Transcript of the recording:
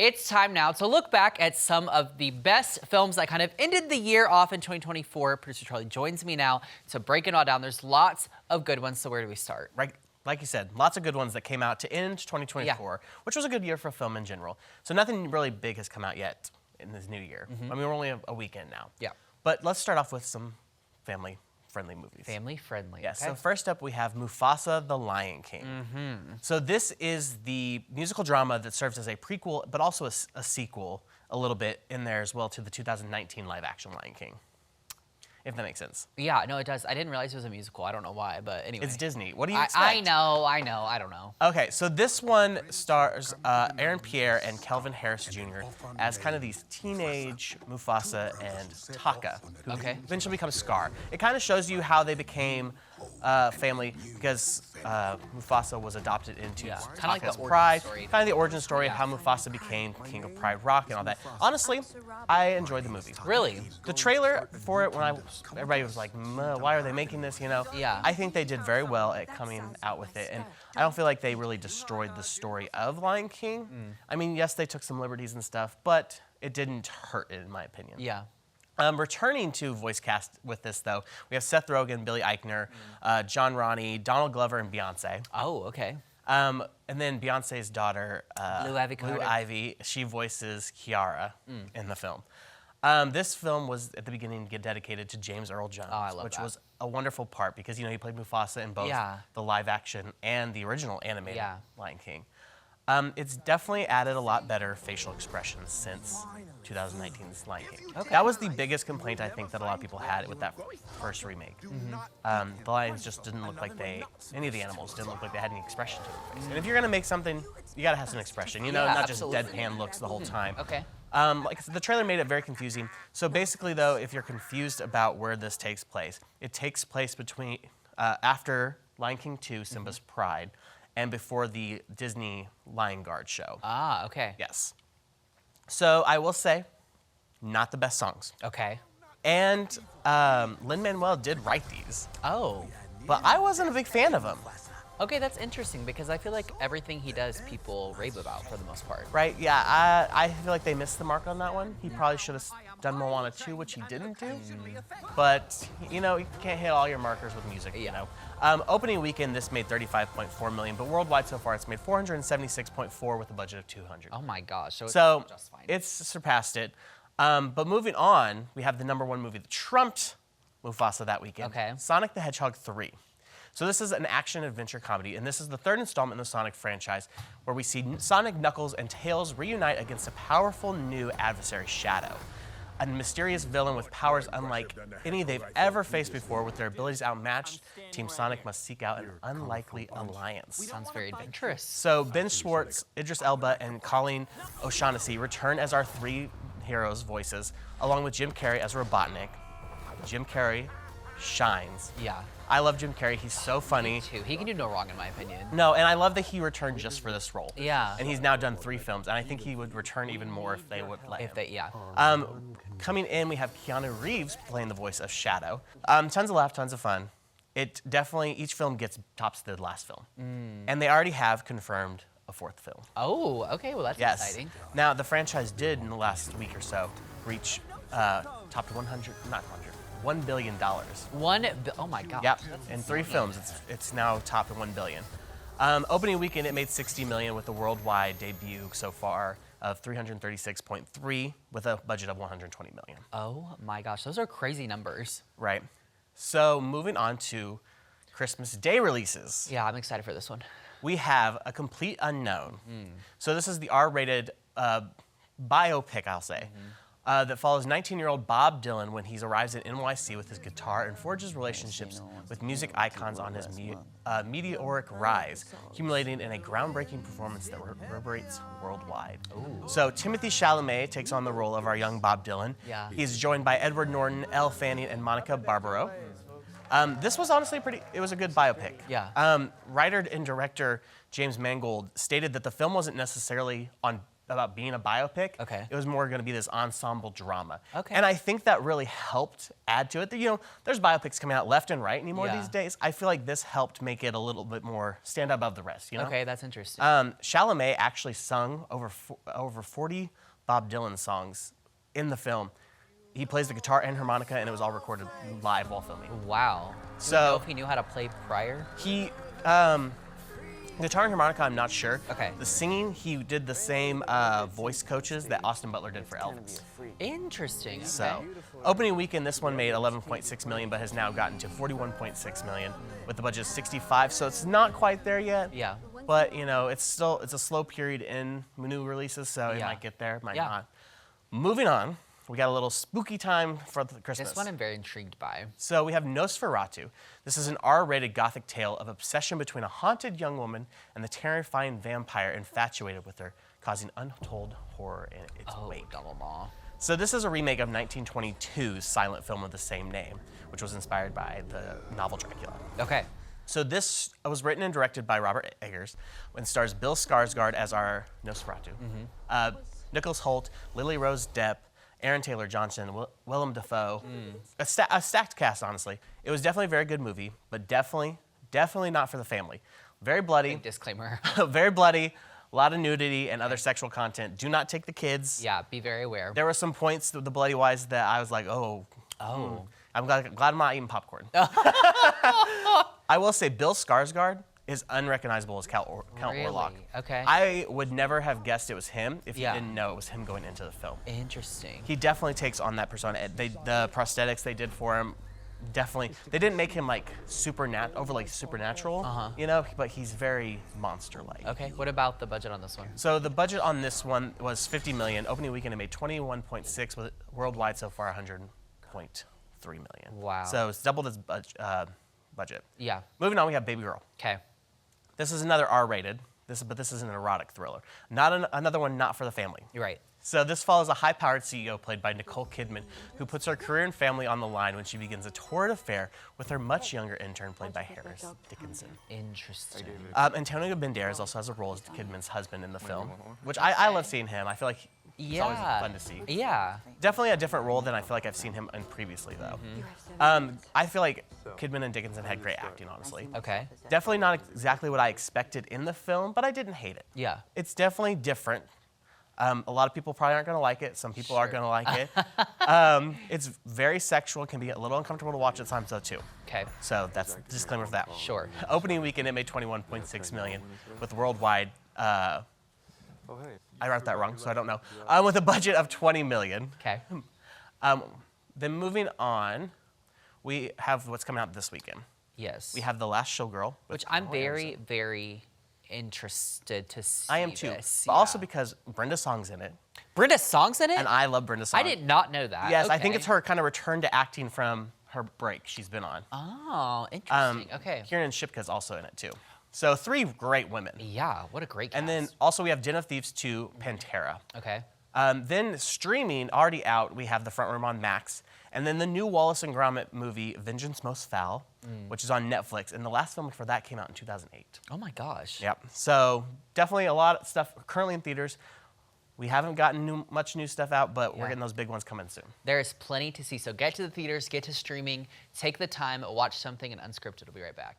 It's time now to look back at some of the best films that kind of ended the year off in 2024. Producer Charlie joins me now to break it all down. There's lots of good ones, so where do we start? Right, like you said, lots of good ones that came out to end 2024, which was a good year for film in general. So nothing really big has come out yet in this new year. I mean, we're only a weekend now. Yeah. But let's start off with some family-friendly movies. Family-friendly, Yes, okay. so first up we have Mufasa the Lion King. So this is the musical drama that serves as a prequel, but also a sequel a little bit in there as well to the 2019 live-action Lion King, if that makes sense. Yeah, no, it does. I didn't realize it was a musical. I don't know why, but anyway. It's Disney. What do you expect? I know. I don't know. Okay, so this one stars Aaron Pierre and Kelvin Harris Jr. as kind of these teenage Mufasa and Taka, who eventually become Scar. It kind of shows you how they became family because Mufasa was adopted into Taka's Pride. Kind of the origin story of how Mufasa became King of Pride Rock and all that. Honestly, I enjoyed the movie. Really? The trailer for it, everybody was like, why are they making this, you know? Yeah. I think they did very well at coming out with it, and I don't feel like they really destroyed the story of Lion King. I mean, yes, they took some liberties and stuff, but it didn't hurt it, in my opinion. Yeah. Returning to voice cast with this, though, we have Seth Rogen, Billy Eichner, John Ronnie, Donald Glover, and Beyonce. Oh, okay. And then Beyonce's daughter, Lou Ivy, she voices Kiara in the film. This film was at the beginning dedicated to James Earl Jones, which was a wonderful part because he played Mufasa in both the live action and the original animated Lion King. It's definitely added a lot better facial expressions since 2019's Lion King. That was the biggest complaint I think that a lot of people had with that first remake. The lions just didn't look like any of the animals didn't look like they had any expression to their face. And if you're gonna make something, you gotta have some expression, you know, not just deadpan looks the whole time. Okay. Like I said, the trailer made it very confusing. So basically, though, if you're confused about where this takes place, it takes place between after Lion King 2, Simba's Pride, and before the Disney Lion Guard show. Ah, okay. Yes. So I will say, not the best songs. Okay. And Lin-Manuel did write these. Oh. But I wasn't a big fan of them. Okay, that's interesting because I feel like everything he does, people rave about for the most part. Right, yeah, I feel like they missed the mark on that one. He probably should have done Moana 2, which he didn't do. But, you know, you can't hit all your markers with music, you know. Opening weekend, this made $35.4 million, but worldwide so far, it's made $476.4 with a budget of $200. Oh my gosh, so it's just fine. It's surpassed it. But moving on, we have the #1 movie that trumped Mufasa that weekend, Sonic the Hedgehog 3. So this is an action-adventure comedy, and this is the third installment in the Sonic franchise, where we see Sonic, Knuckles, and Tails reunite against a powerful new adversary, Shadow, a mysterious villain with powers unlike any they've ever faced before. With their abilities outmatched, Team Sonic must seek out an unlikely alliance. Sounds very adventurous. So Ben Schwartz, Idris Elba, and Colleen O'Shaughnessy return as our three heroes' voices, along with Jim Carrey as Robotnik. Jim Carrey shines. Yeah. I love Jim Carrey. He's so funny. Me too. He can do no wrong, in my opinion. No, and I love that he returned just for this role. Yeah. And he's now done 3 films, and I think he would return even more if they would let him. Coming in, we have Keanu Reeves playing the voice of Shadow. Tons of laughs, tons of fun. It definitely, each film tops the last film. And they already have confirmed a 4th film. Oh, okay, well that's exciting. Now, the franchise did, in the last week or so, reach top to $1 billion. Oh my God. Yep, in 3 films, it's now topped at $1 billion. Opening weekend, it made $60 million with a worldwide debut so far of $336.3 with a budget of $120 million. Oh my gosh, those are crazy numbers. Right. So moving on to Christmas Day releases. Yeah, I'm excited for this one. We have A Complete Unknown. So this is the R-rated biopic, I'll say, that follows 19-year-old Bob Dylan when he arrives at NYC with his guitar and forges relationships with music icons on his meteoric rise, accumulating in a groundbreaking performance that reverberates worldwide. Ooh. So Timothy Chalamet takes on the role of our young Bob Dylan. Yeah. He's joined by Edward Norton, Elle Fanning, and Monica Barbaro. This was honestly it was a good biopic. Yeah. Writer and director James Mangold stated that the film wasn't necessarily on about being a biopic. Okay. It was more going to be this ensemble drama. Okay. And I think that really helped add to it. You know, there's biopics coming out left and right anymore these days. I feel like this helped make it a little bit more stand out above the rest, you know? Okay, that's interesting. Chalamet actually sung over 40 Bob Dylan songs in the film. He plays the guitar and harmonica, and it was all recorded live while filming. Wow. So, do you know if he knew how to play prior? He, guitar and harmonica, I'm not sure. Okay. The singing, he did the same voice coaches that Austin Butler did for Elvis. Interesting. Okay. So, opening weekend, this one made 11.6 million, but has now gotten to 41.6 million with the budget of 65. So it's not quite there yet. Yeah. But you know, it's a slow period in new releases, so it might get there, might not. Moving on. We got a little spooky time for the Christmas. This one I'm very intrigued by. So we have Nosferatu. This is an R-rated gothic tale of obsession between a haunted young woman and the terrifying vampire infatuated with her, causing untold horror in its wake. Double maw. So this is a remake of 1922's silent film of the same name, which was inspired by the novel Dracula. Okay. So this was written and directed by Robert Eggers and stars Bill Skarsgård as our Nosferatu, Nicholas Hoult, Lily Rose Depp, Aaron Taylor Johnson, Willem Dafoe. A stacked cast, honestly. It was definitely a very good movie, but definitely not for the family. Very bloody. Big disclaimer. Very bloody. A lot of nudity and other sexual content. Do not take the kids. Yeah, be very aware. There were some points, the bloody wise, that I was like, I'm glad I'm not eating popcorn. I will say Bill Skarsgård is unrecognizable as Count Orlok. Okay. I would never have guessed it was him if you didn't know it was him going into the film. Interesting. He definitely takes on that persona. The prosthetics they did for him, definitely. They didn't make him like supernatural, you know, but he's very monster-like. Okay. What about the budget on this one? So the budget on this one was 50 million. Opening weekend it made 21.6, with worldwide so far 100.3 million. Wow. So it's doubled its budget. Yeah. Moving on, we have Babygirl. Okay. This is another R-rated, but this is an erotic thriller. Another one not for the family. You're right. So this follows a high-powered CEO played by Nicole Kidman, who puts her career and family on the line when she begins a torrid affair with her much younger intern played by Harris Dickinson. Interesting. Antonio Banderas also has a role as Kidman's husband in the film, which I love seeing him. I feel like it's always fun to see. Yeah. Definitely a different role than I feel like I've seen him in previously, though. I feel like Kidman and Dickinson had great acting, honestly. Okay. Definitely not exactly what I expected in the film, but I didn't hate it. Yeah. It's definitely different. A lot of people probably aren't going to like it. Some people are going to like it. It's very sexual. It can be a little uncomfortable to watch at times, though, too. Okay. So that's the disclaimer for that. Sure. Opening weekend, it made 21.6 million, with worldwide. I wrote that wrong, so I don't know. With a budget of 20 million. Okay. Then moving on, we have what's coming out this weekend. Yes. We have The Last Showgirl. Which I'm very, very interested to see. I am too, this. but also because Brenda Song's in it. Brenda Song's in it? And I love Brenda Song. I did not know that. Yes, okay. I think it's her kind of return to acting from her break she's been on. Oh, interesting. Okay. Kieran Shipka's also in it too. So 3 great women. Yeah, what a great cast. And then also we have Den of Thieves 2, Pantera. Okay. Then streaming, already out, we have The Front Room on Max. And then the new Wallace and Gromit movie, Vengeance Most Foul, which is on Netflix. And the last film for that came out in 2008. Oh my gosh. Yep. So definitely a lot of stuff currently in theaters. We haven't gotten much new stuff out, but we're getting those big ones coming soon. There is plenty to see. So get to the theaters, get to streaming, take the time, watch something, and Unscripted will be right back.